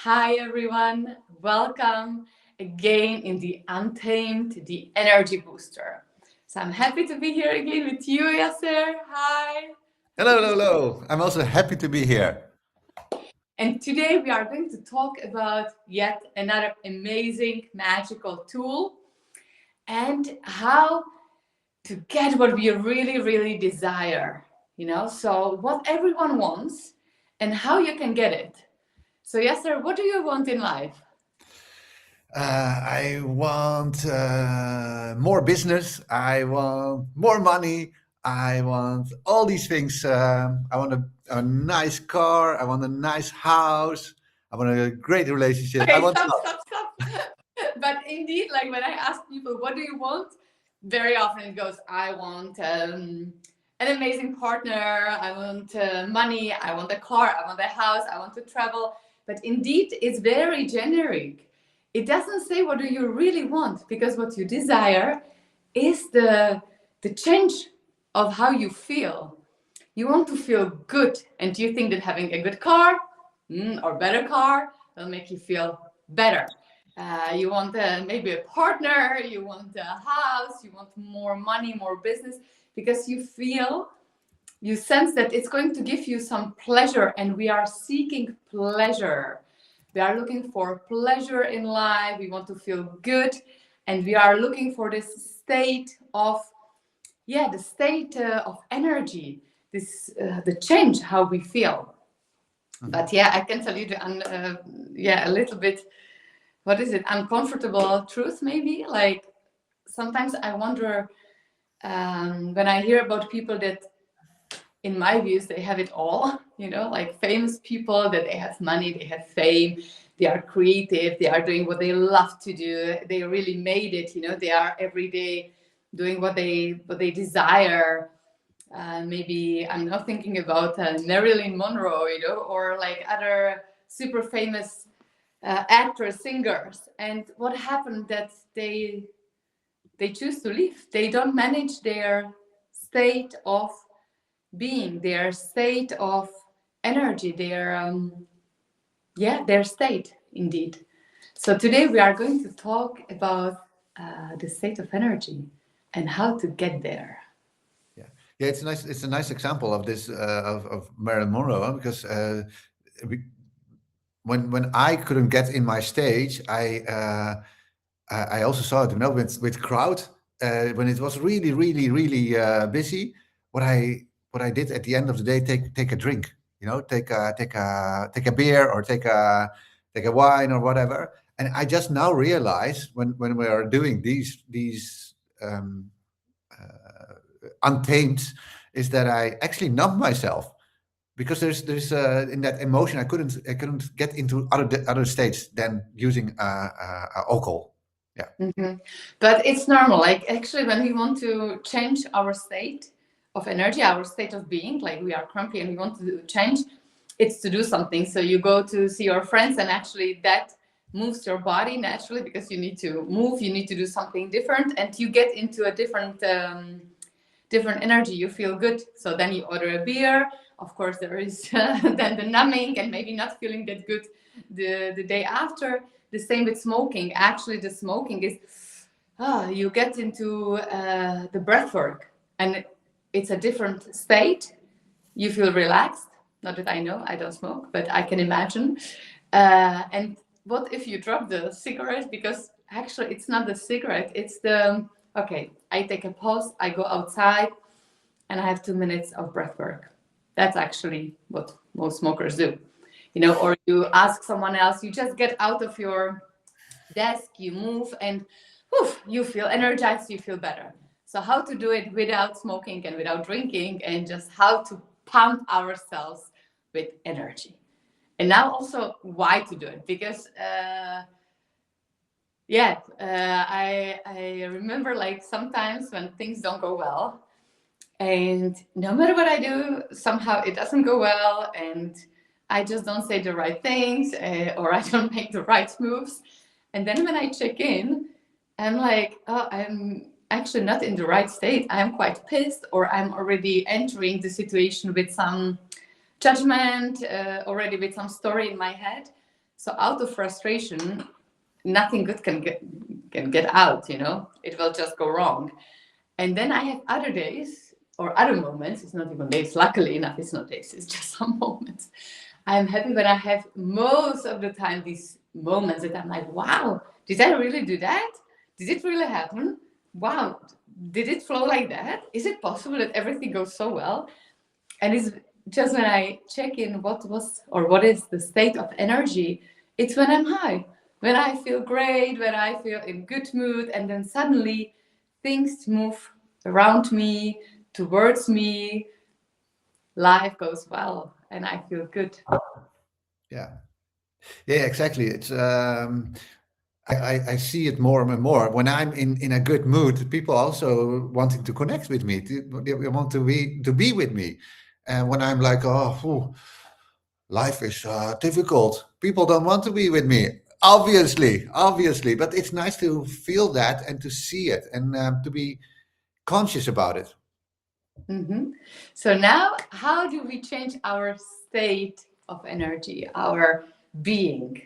Hi everyone, welcome again in the Untamed, the Energy Booster. So I'm happy to be here again with you, Yasser. Hi. Hello, hello, hello. I'm also happy to be here. And today we are going to talk about yet another amazing magical tool and how to get what we really desire. So what everyone wants and how you can get it. So, Yasser, what do you want in life? I want more business. I want more money. I want all these things. I want a nice car. I want a nice house. I want a great relationship. I Okay, want stop, love. stop, stop. But indeed, like when I ask people, what do you want? Very often it goes, I want an amazing partner, I want money, I want a car, I want a house, I want to travel. But indeed, it's very generic. It doesn't say what do you really want, because what you desire is the change of how you feel. You want to feel good, and you think that having a good car or better car will make you feel better. You want maybe a partner, you want a house, you want more money, more business, because you sense that it's going to give you some pleasure, and we are seeking pleasure. We are looking for pleasure in life, we want to feel good, and we are looking for this state of, the state of energy, the change how we feel. Mhm. But yeah, I can tell you a little bit, what is it, uncomfortable truth maybe. Like sometimes I wonder, when I hear about people that in my views they have it all, like famous people, that they have money, they have fame, they are creative, they are doing what they love to do, they really made it, they are every day doing what they desire. Maybe I'm not thinking about Marilyn Monroe, or like other super famous actors, singers. And what happened that they choose to leave. They don't manage their state of being, their state of energy, their state indeed. So today we are going to talk about the state of energy and how to get there. Yeah, yeah. It's nice. It's a nice example of this of Marilyn Monroe, huh? Because we- when I couldn't get in my stage, I also saw it, with crowd when it was really busy. What I did at the end of the day, take a drink, take a beer or take a wine or whatever. And I just now realize when we are doing these untamed, is that I actually numb myself because there's in that emotion I couldn't get into other states than using alcohol. Yeah. Mhm. But it's normal. Like actually, when we want to change our state of energy, our state of being, like we are grumpy and we want to change, it's to do something. So you go to see your friends, and actually that moves your body naturally because you need to move, you need to do something different, and you get into a different energy. You feel good. So then you order a beer. Of course, there is then the numbing and maybe not feeling that good the day after. The same with smoking. Actually, the smoking is you get into the breath work, and it's a different state. You feel relaxed. Not that I know, I don't smoke, but I can imagine. And what if you drop the cigarette? Because actually, it's not the cigarette, it's the okay, I take a pause, I go outside, and I have 2 minutes of breath work. That's actually what most smokers do. Or you ask someone else, you just get out of your desk, you move, and whew, you feel energized, you feel better. So, how to do it without smoking and without drinking, and just how to pump ourselves with energy. And now, also, why to do it? Because I remember like sometimes when things don't go well, and no matter what I do, somehow it doesn't go well, and I just don't say the right things, or I don't make the right moves. And then when I check in, I'm like, oh, I'm actually not in the right state. I'm quite pissed, or I'm already entering the situation with some judgment, already with some story in my head. So out of frustration, nothing good can get out, it will just go wrong. And then I have other days or other moments, it's not even days, luckily enough, it's not days, it's just some moments. I'm happy when I have most of the time these moments that I'm like, wow, did I really do that? Did it really happen? Wow, did it flow like that? Is it possible that everything goes so well? And it's just when I check in what was or what is the state of energy, it's when I'm high, when I feel great, when I feel in good mood, and then suddenly things move around me, towards me, life goes well, and I feel good. Yeah. Yeah, exactly. It's I see it more and more when I'm in a good mood. People also wanting to connect with me. They want to be with me, and when I'm like, oh, phew, life is difficult. People don't want to be with me. Obviously, but it's nice to feel that and to see it and to be conscious about it. Mm-hmm. So now, how do we change our state of energy, our being?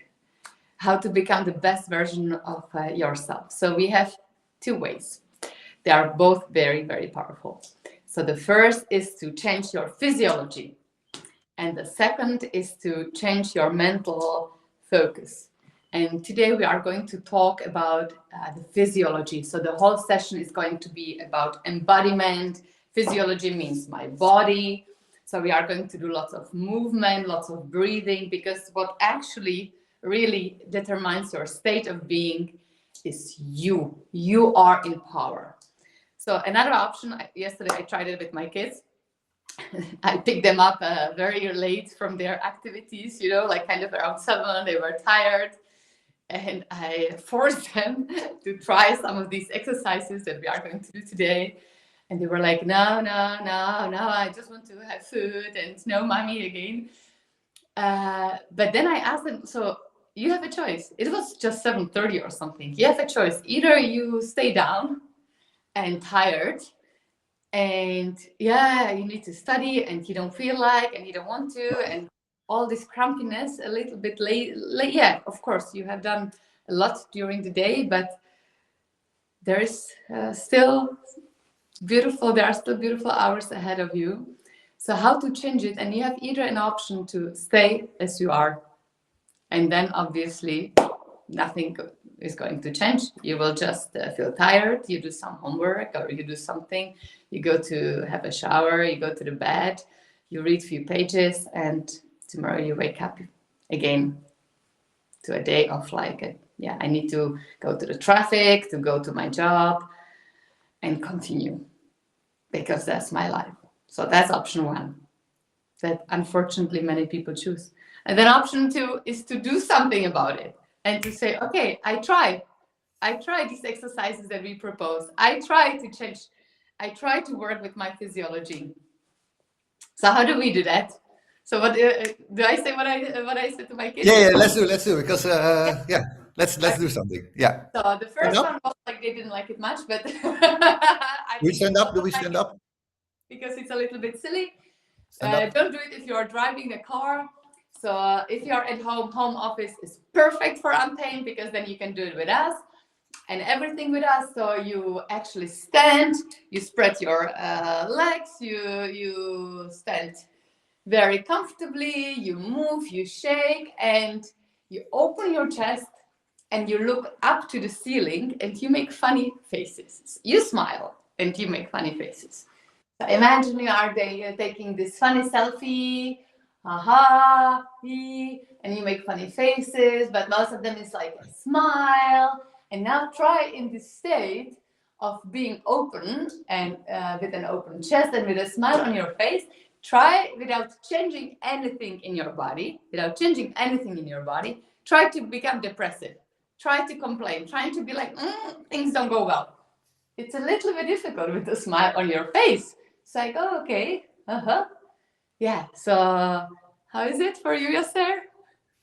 How to become the best version of yourself? So we have two ways. They are both very, very powerful. So the first is to change your physiology, and the second is to change your mental focus. And today we are going to talk about the physiology. So the whole session is going to be about embodiment. Physiology means my body. So we are going to do lots of movement, lots of breathing, because what actually really determines your state of being is you. You are in power. So another option, yesterday I tried it with my kids. I picked them up very late from their activities, like kind of around 7. They were tired. And I forced them to try some of these exercises that we are going to do today. And they were like, no, no, no, no, I just want to have food and no mommy again. But then I asked them, so you have a choice. It was just 7:30 or something. You have a choice. Either you stay down and tired and yeah, you need to study and you don't feel like and you don't want to and all this crampiness a little bit late. Yeah, of course, you have done a lot during the day, but there is still there are still beautiful hours ahead of you. So how to change it? And you have either an option to stay as you are, and then obviously nothing is going to change. You will just feel tired. You do some homework or you do something. You go to have a shower. You go to the bed. You read a few pages, and tomorrow you wake up again to a day of like, I need to go to the traffic, to go to my job, and continue because that's my life. So that's option one that unfortunately many people choose. And then option two is to do something about it and to say, okay, I try these exercises that we propose. I try to change. I try to work with my physiology. So how do we do that? So what do I say? What I said to my kids? Yeah, let's do because let's do something. Yeah. So the Stand first up. one was like they didn't like it much, but I Do we think stand up? Do we stand up? because it's a little bit silly. Stand up. Don't do it if you are driving a car. So if you are at home office is perfect for Untamed because then you can do it with us and everything with us. So you actually stand, you spread your legs, you stand very comfortably, you move, you shake, and you open your chest and you look up to the ceiling and you make funny faces. You smile and you make funny faces. So imagine you are taking this funny selfie, and you make funny faces, but most of them is like a smile. And now try in this state of being open and with an open chest and with a smile on your face. Try without changing anything in your body, try to become depressive. Try to complain, trying to be like, things don't go well. It's a little bit difficult with a smile on your face. It's like, oh, okay, yeah. So, how is it for you, Yasser?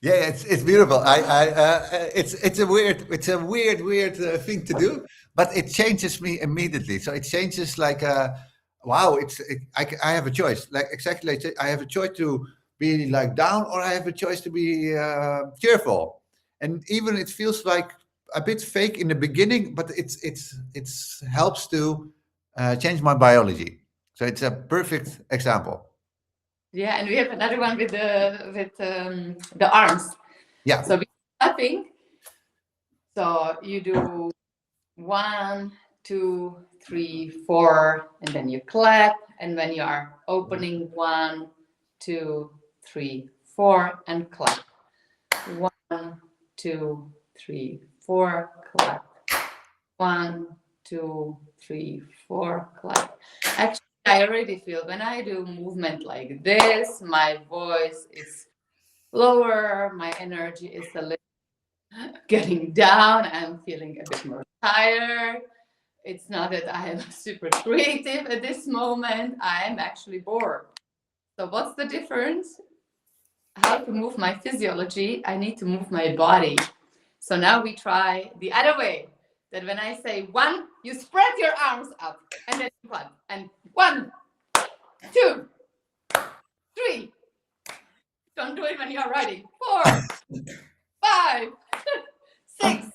Yeah, it's beautiful. It's a weird thing to do, but it changes me immediately. So it changes like wow. I have a choice. Like exactly, like I have a choice to be like down, or I have a choice to be cheerful. And even it feels like a bit fake in the beginning, but it's helps to change my biology. So it's a perfect example. Yeah, and we have another one with the arms. Yeah. So clapping. So you do 1, 2, 3, 4, and then you clap. And when you are opening 1, 2, 3, 4, and clap. 1, 2, 3, 4, clap. 1, 2, 3, 4, clap. Actually, I already feel when I do movement like this, my voice is lower, my energy is a little getting down, I'm feeling a bit more tired. It's not that I am super creative at this moment, I am actually bored. So, what's the difference? How to move my physiology? I need to move my body. So, now we try the other way. That when I say 1, you spread your arms up and then you clap. And 1, 2, 3. Don't do it when you're writing. 4, 5, 6.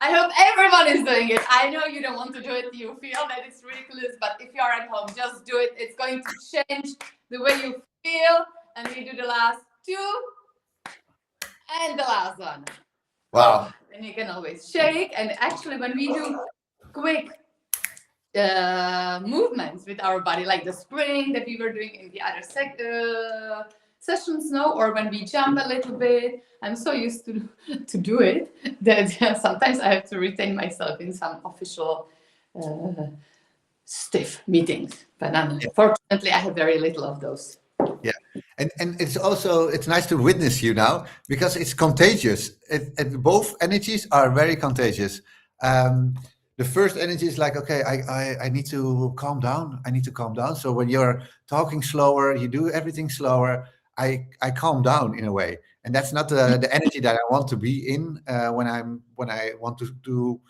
I hope everyone is doing it. I know you don't want to do it. You feel that it's ridiculous, but if you're at home, just do it. It's going to change the way you feel. And we do the last 2 and the last one. Wow. And you can always shake. And actually, when we do quick movements with our body, like the spring that we were doing in the other sessions now, or when we jump a little bit, I'm so used to do it that sometimes I have to retain myself in some official stiff meetings. But unfortunately, I have very little of those. Yeah, and it's nice to witness you now because it's contagious. Both energies are very contagious. The first energy is like, okay, I need to calm down. I need to calm down. So when you're talking slower, you do everything slower. I calm down in a way, and that's not the energy that I want to be in when I want to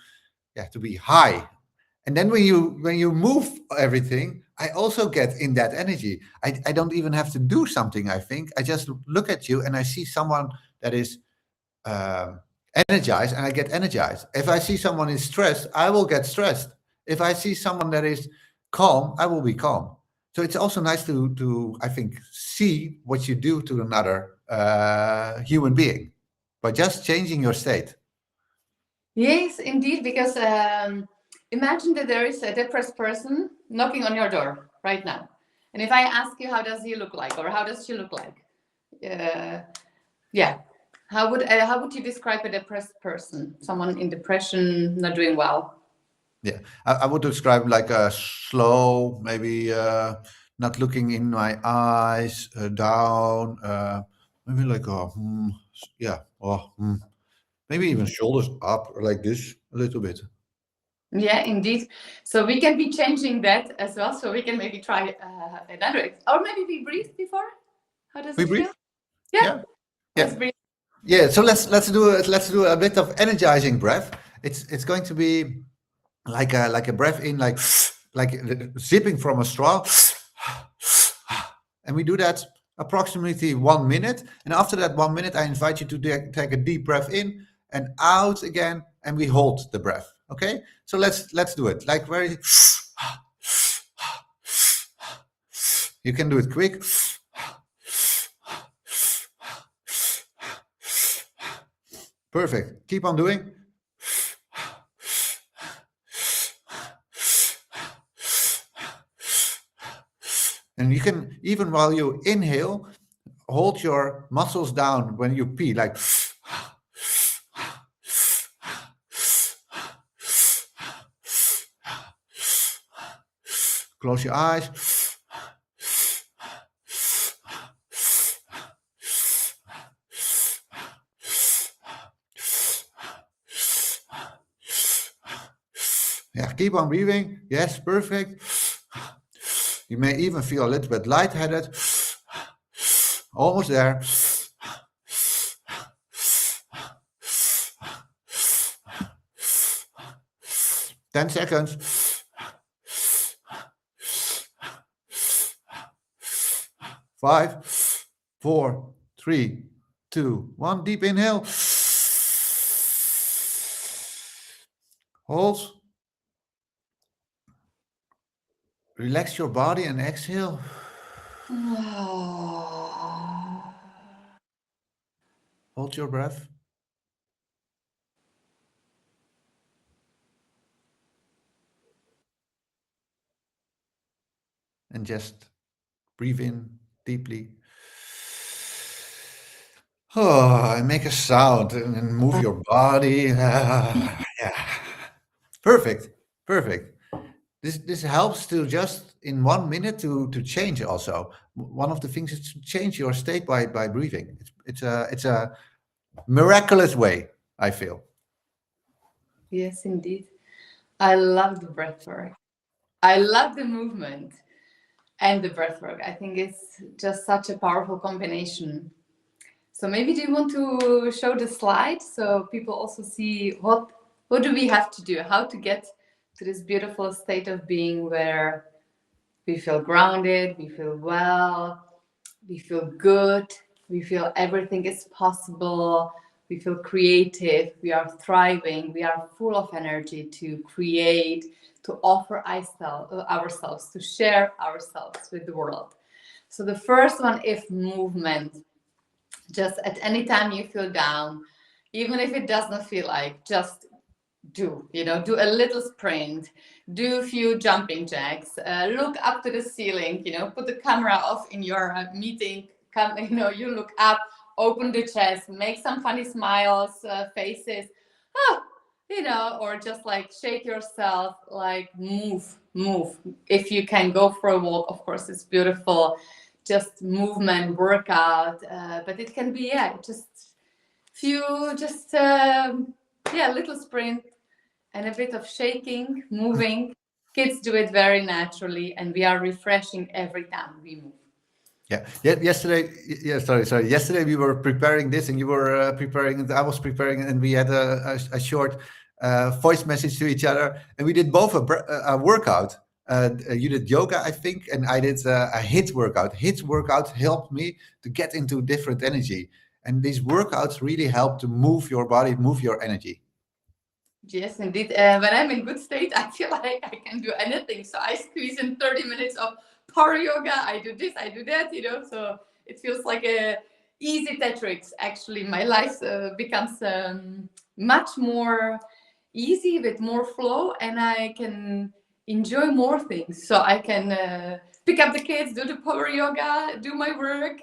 be high. And then when you move everything, I also get in that energy. I don't even have to do something. I think I just look at you and I see someone that is energized, and I get energized. If I see someone is stressed, I will get stressed. If I see someone that is calm, I will be calm. So it's also nice to I think see what you do to another human being by just changing your state. Yes, indeed, because imagine that there is a depressed person knocking on your door right now. And if I ask you, how does he look like, or how does she look like? Yeah. How would you describe a depressed person? Someone in depression, not doing well? Yeah, I would describe like a slow, maybe not looking in my eyes, down, maybe like a yeah, maybe even shoulders up like this a little bit. Yeah, indeed. So we can be changing that as well. So we can maybe try another, or maybe we breathe before. How does We it breathe. feel? Yeah, Yeah, let's yeah, breathe. yeah. So let's do a bit of energizing breath. It's going to be like a breath in, like zipping from a straw, and we do that approximately 1 minute. And after that 1 minute, I invite you to take a deep breath in and out again, and we hold the breath. Okay, so let's do it like very. You can do it quick. Perfect. Keep on doing. And you can, even while you inhale, hold your muscles down when you pee, like. Close your eyes. Yeah, keep on breathing. Yes, perfect. You may even feel a little bit lightheaded. Almost there. 10 seconds. 5, 4, 3, 2, 1. Deep inhale. Hold. Relax your body and exhale. Hold your breath. And just breathe in deeply. Oh, and make a sound and move your body. Yeah. Perfect. Perfect. This helps to just in 1 minute to change also. One of the things is to change your state by breathing. It's a miraculous way, I feel. Yes, indeed. I love the breath work. I love the movement and the breath work. I think it's just such a powerful combination. So maybe do you want to show the slide so people also see what do we have to do, how to get to this beautiful state of being where we feel grounded, we feel well, we feel good, we feel everything is possible, we feel creative, we are thriving, we are full of energy to create, to offer ourselves, to share ourselves with the world. So the first one is movement. Just at any time you feel down, even if it does not feel like, just do a little sprint, do a few jumping jacks, look up to the ceiling, put the camera off in your meeting, you look up, open the chest, make some funny smiles, faces, ah, or just like shake yourself, like move. If you can go for a walk, of course it's beautiful, just movement workout, but it can be just few, just little sprint and a bit of shaking, moving. Kids do it very naturally, and we are refreshing every time we move. Yeah. Yesterday, yeah. Sorry. Yesterday we were preparing this, and you were preparing, and I was preparing, and we had a short voice message to each other, and we did both a workout. You did yoga, I think, and I did a HIIT workout. HIIT workout helped me to get into different energy, and these workouts really help to move your body, move your energy. Yes, indeed. When I'm in good state, I feel like I can do anything. So I squeeze in 30 minutes of power yoga. I do this, I do that, So it feels like a easy Tetris. Actually, my life becomes much more easy with more flow, and I can enjoy more things. So I can pick up the kids, do the power yoga, do my work,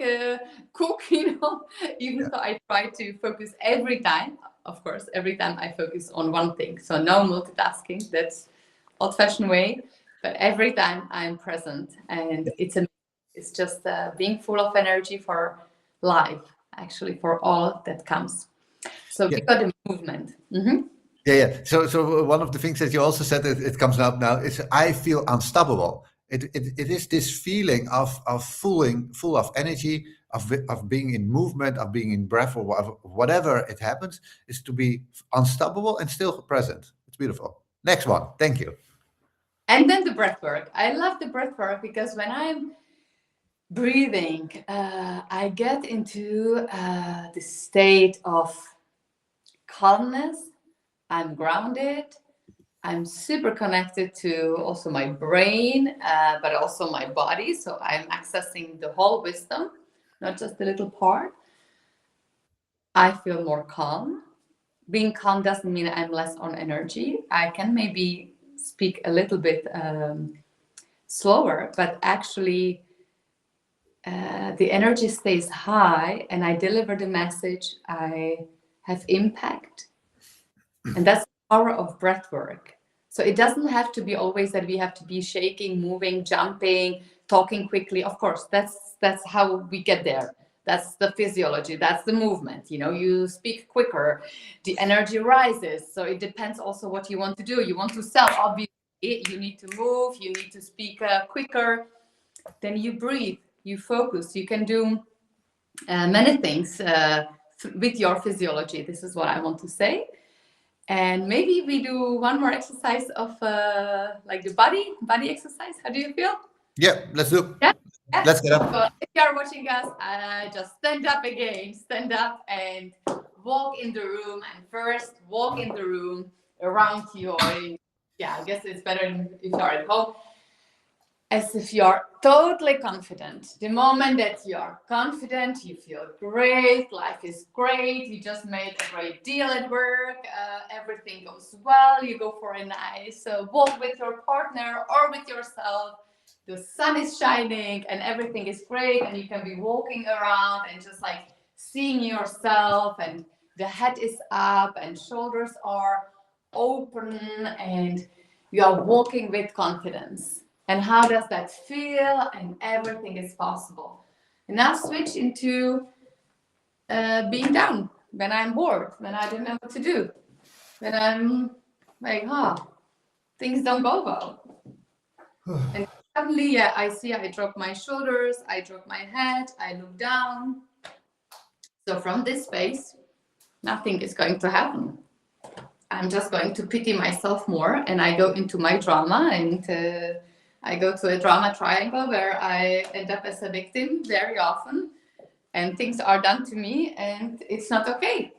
cook, even though I try to focus every time. Of course, every time I focus on one thing. So no multitasking, that's old-fashioned way. But every time I'm present, and it's just being full of energy for life, actually, for all that comes. So we got the movement. Mm-hmm. Yeah. So one of the things that you also said, it comes up now, is I feel unstoppable. It is this feeling of full of energy, of being in movement, of being in breath, or whatever it happens, is to be unstoppable and still present. It's beautiful. Next one. Thank you. And then the breath work. I love the breath work because when I'm breathing, I get into the state of calmness. I'm grounded. I'm super connected to also my brain, but also my body. So I'm accessing the whole wisdom, not just the little part. I feel more calm. Being calm doesn't mean I'm less on energy. I can maybe speak a little bit slower, but actually the energy stays high and I deliver the message. I have impact. And that's the power of breath work. So it doesn't have to be always that we have to be shaking, moving, jumping, talking quickly. Of course, that's how we get there. That's the physiology. That's the movement. You speak quicker, the energy rises. So it depends also what you want to do. You want to sell, obviously, you need to move, you need to speak quicker. Then you breathe, you focus. You can do many things with your physiology. This is what I want to say. And maybe we do one more exercise of like the body exercise. How do you feel? Yeah, let's do. Yeah. Yeah. Let's get up. So if you are watching us, just stand up again. Stand up and walk in the room. And first, walk in the room around you. Or yeah, I guess it's better if you are at home. As if you're totally confident. The moment that you are confident, you feel great, life is great, you just made a great deal at work, everything goes well, you go for a nice walk with your partner or with yourself, the sun is shining and everything is great, and you can be walking around and just like seeing yourself, and the head is up and shoulders are open, and you are walking with confidence. And how does that feel? And everything is possible. And now switch into being down when I'm bored, when I don't know what to do, when I'm like, things don't go well. And suddenly, yeah, I see I drop my shoulders, I drop my head, I look down. So from this space, nothing is going to happen. I'm just going to pity myself more, and I go into my drama, and I go to a drama triangle where I end up as a victim very often, and things are done to me, and it's not okay.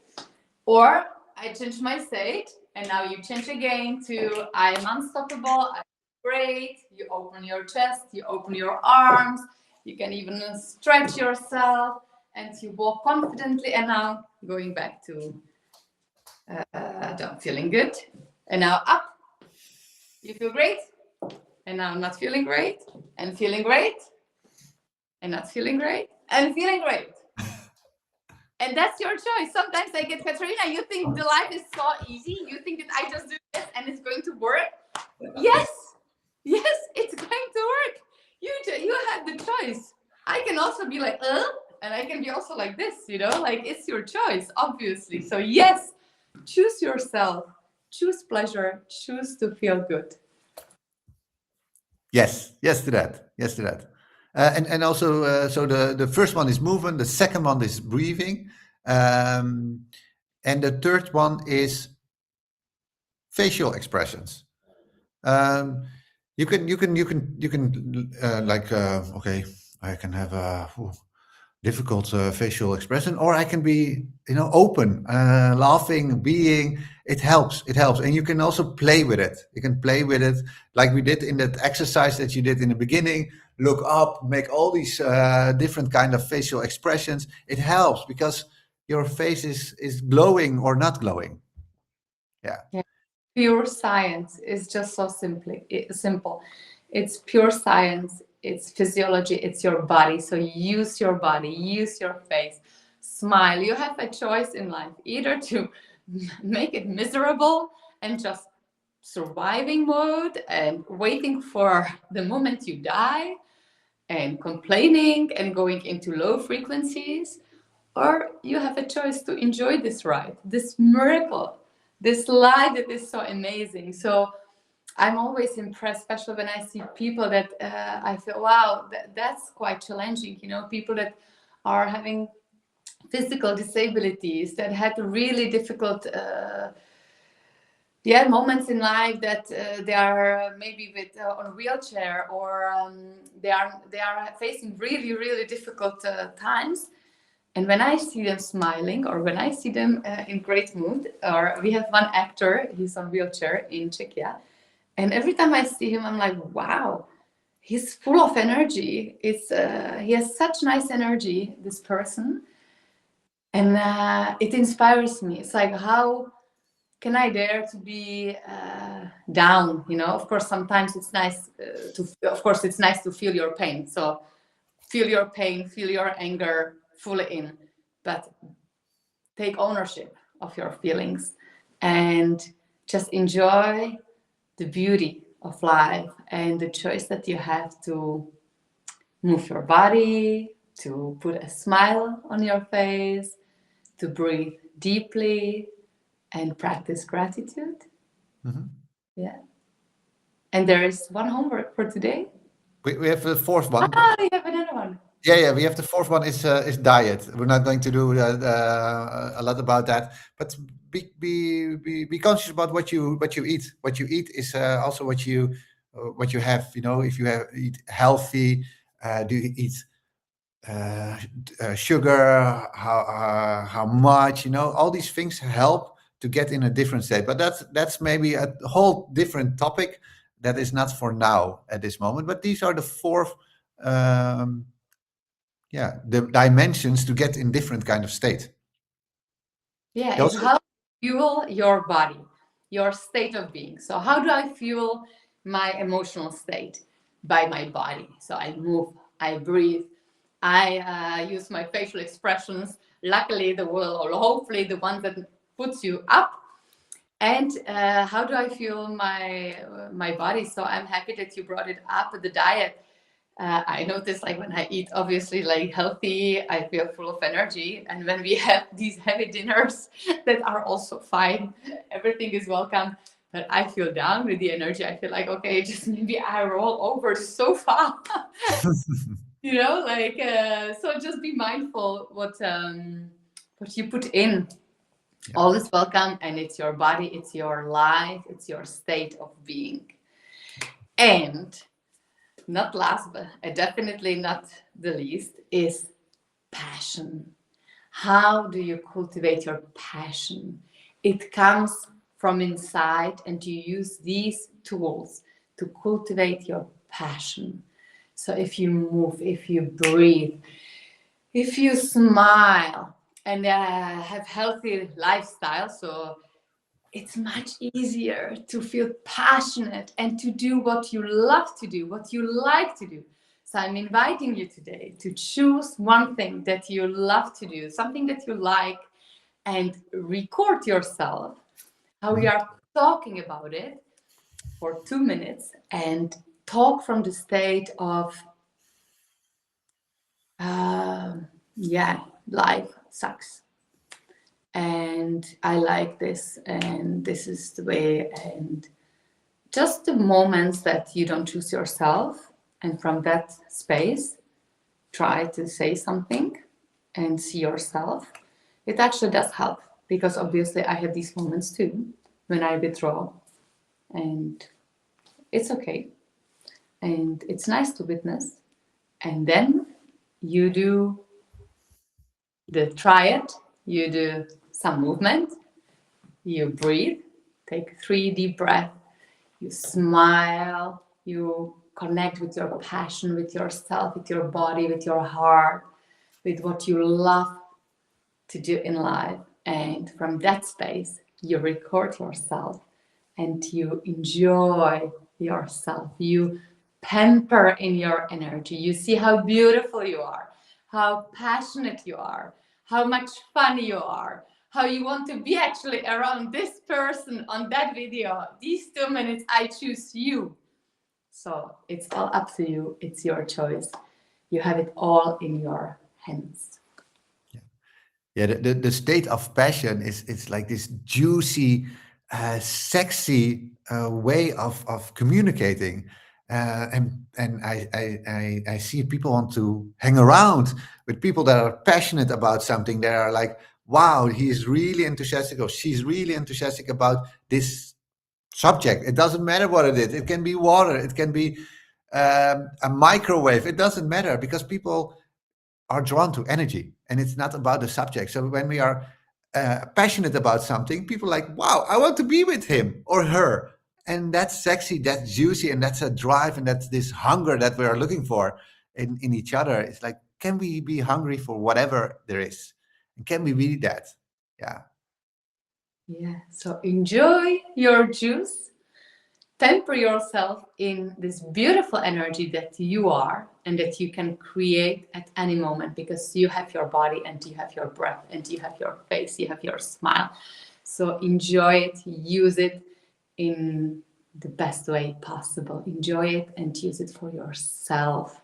Or I change my state, and now you change again to I'm unstoppable, I'm great. You open your chest, you open your arms, you can even stretch yourself, and you walk confidently. And now going back to I'm feeling good, and now up. You feel great, and now not feeling great, and feeling great, and not feeling great, and feeling great. And that's your choice. Sometimes I get, Katarina, you think the life is so easy? You think that I just do this and it's going to work? Yes, yes, it's going to work. You have the choice. I can also be like, and I can be also like this, like it's your choice, obviously. So yes, choose yourself, choose pleasure, choose to feel good. Yes, yes to that. Yes to that. And also, so the first one is movement, the second one is breathing, and the third one is facial expressions. You can like okay, I can have a difficult facial expression, or I can be open, laughing, being. It helps, and you can also play with it. You can play with it like we did in that exercise that you did in the beginning. Look up, make all these different kind of facial expressions. It helps because your face is glowing or not glowing. Yeah. Pure science is just so simple. It's pure science. It's physiology. It's your body. So use your body, use your face, smile. You have a choice in life, either to make it miserable and just surviving mode and waiting for the moment you die and complaining and going into low frequencies, or you have a choice to enjoy this ride, this miracle, this life that is so amazing. So I'm always impressed, especially when I see people that I feel, wow, that's quite challenging. People that are having physical disabilities, that had really difficult moments in life, that they are maybe with on a wheelchair, or they are facing really, really difficult times. And when I see them smiling, or when I see them in great mood, or we have one actor, he's on wheelchair in Czechia, and every time I see him, I'm like, wow, he's full of energy. He has such nice energy, this person, and it inspires me. It's like, how can I dare to be down? Of course, sometimes it's nice it's nice to feel your pain. So feel your pain, feel your anger fully in, but take ownership of your feelings and just enjoy the beauty of life and the choice that you have to move your body, to put a smile on your face, to breathe deeply and practice gratitude. Mm-hmm. Yeah. And there is one homework for today. We have the fourth one. You have another one. Yeah. We have the fourth one is diet. We're not going to do a lot about that, but be conscious about what you eat. What you eat is also what you what you have. If you have eat healthy, do you eat sugar, how much, all these things help to get in a different state. But that's maybe a whole different topic that is not for now at this moment. But these are the four, um, yeah, the dimensions to get in different kind of state. Yeah, it's Also, how you fuel your body, your state of being. So, how do I fuel my emotional state? By my body. So, I move, I breathe, I use my facial expressions. Luckily, the will, or hopefully, the ones that puts you up. And how do I fuel my body? So, I'm happy that you brought it up. The diet. I notice, like, when I eat obviously like healthy, I feel full of energy. And when we have these heavy dinners that are also fine, everything is welcome. But I feel down with the energy. I feel like, okay, just maybe I roll over the sofa. Like, so just be mindful what you put in. yeah. All is welcome, and it's your body, it's your life, it's your state of being. And not last, but definitely not the least, is passion. How do you cultivate your passion? It comes from inside, and you use these tools to cultivate your passion. So if you move, if you breathe, if you smile, and have healthy lifestyle, so it's much easier to feel passionate and to do what you love to do, what you like to do. So I'm inviting you today to choose one thing that you love to do, something that you like, and record yourself how you are talking about it for 2 minutes, and talk from the state of, yeah, life sucks. And I like this, and this is the way, and just the moments that you don't choose yourself, and from that space try to say something and see yourself. It actually does help, because obviously I have these moments too when I withdraw, and it's okay, and it's nice to witness. And then you do the try it, you do some movement, you breathe, take 3 deep breaths, you smile, you connect with your passion, with yourself, with your body, with your heart, with what you love to do in life. And from that space, you record yourself and you enjoy yourself. You pamper in your energy. You see how beautiful you are, how passionate you are, how much fun you are, how you want to be actually around this person on that video. These 2 minutes, I choose you. So it's all up to you. It's your choice. You have it all in your hands. Yeah, the state of passion is it's like this juicy, sexy way of communicating, and I see people want to hang around with people that are passionate about something. They are like, wow, he is really enthusiastic, or she's really enthusiastic about this subject. It doesn't matter what it is. It can be water. It can be a microwave. It doesn't matter, because people are drawn to energy, and it's not about the subject. So when we are passionate about something, people are like, wow, I want to be with him or her. And that's sexy, that's juicy, and that's a drive, and that's this hunger that we are looking for in each other. It's like, can we be hungry for whatever there is, and can we be that? Yeah. Yeah. So enjoy your juice. Temper yourself in this beautiful energy that you are, and that you can create at any moment, because you have your body, and you have your breath, and you have your face, you have your smile. So enjoy it, use it in the best way possible. Enjoy it and use it for yourself.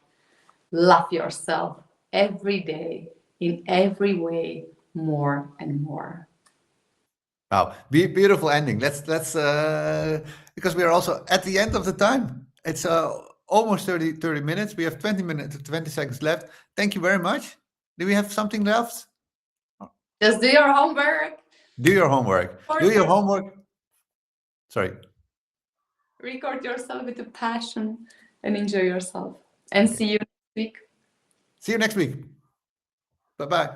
Love yourself every day, in every way, more and more. Wow, beautiful ending. Let's because we are also at the end of the time. It's almost 30 minutes. We have 20 minutes, 20 seconds left. Thank you very much. Do we have something left? Just do your homework. Do your homework. Or Do your your homework. Sorry. record yourself with a passion and enjoy yourself. And see you next week. See you next week. Bye-bye.